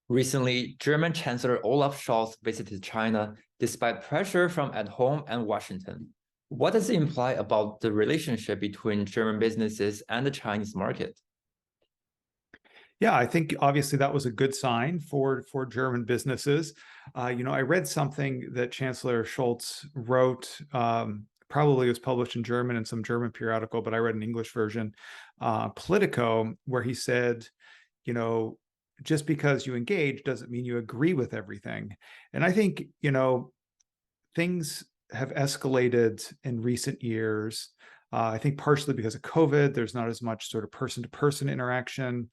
Recently, German Chancellor Olaf Scholz visited China despite pressure from at home and Washington. What does it imply about the relationship between German businesses and the Chinese market? Yeah, I think obviously that was a good sign for German businesses. I read something that Chancellor Scholz wrote. Probably was published in German in some German periodical, but I read an English version, Politico, where he said, you know, just because you engage doesn't mean you agree with everything. And I think, things have escalated in recent years. I think partially because of COVID, there's not as much sort of person to person interaction.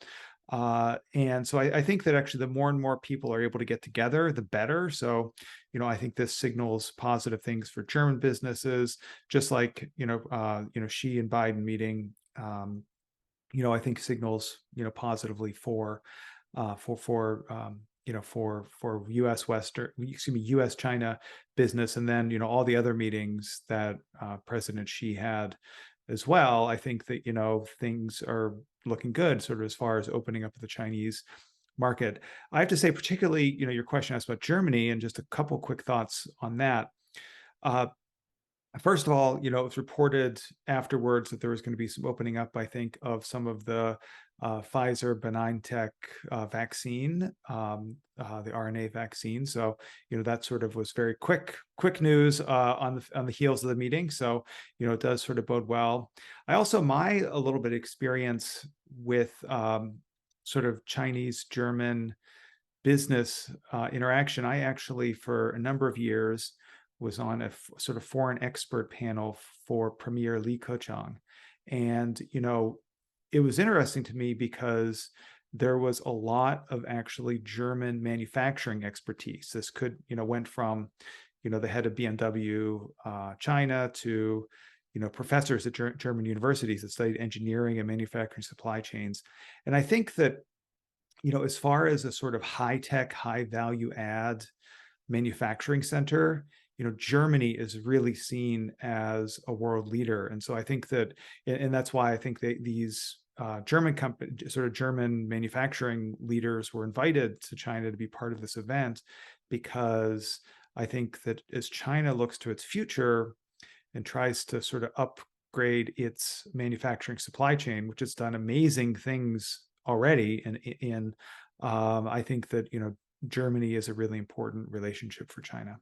And so I think that actually the more and more people are able to get together, the better. So, I think this signals positive things for German businesses, just like, Xi and Biden meeting, I think signals, positively for U.S. U.S. China business, and then all the other meetings that President Xi had as well. I think that things are looking good, sort of as far as opening up the Chinese market. I have to say, particularly, your question asked about Germany, and just a couple quick thoughts on that. Uh, First of all, it was reported afterwards that there was going to be some opening up, I think, of some of the Pfizer BioNTech vaccine, the RNA vaccine. So, that sort of was very quick news on the heels of the meeting. So, it does sort of bode well. I also my a little bit of experience with sort of Chinese German business interaction. I actually, for a number of years, was on a sort of foreign expert panel for Premier Li Keqiang. And, it was interesting to me because there was a lot of actually German manufacturing expertise. This went from, the head of BMW China to, professors at German universities that studied engineering and manufacturing supply chains. And I think that, as far as a sort of high tech, high value add manufacturing center, Germany is really seen as a world leader. And so I think that, and that's why I think that these German manufacturing leaders were invited to China to be part of this event, because I think that as China looks to its future and tries to sort of upgrade its manufacturing supply chain, which has done amazing things already, and I think that, Germany is a really important relationship for China.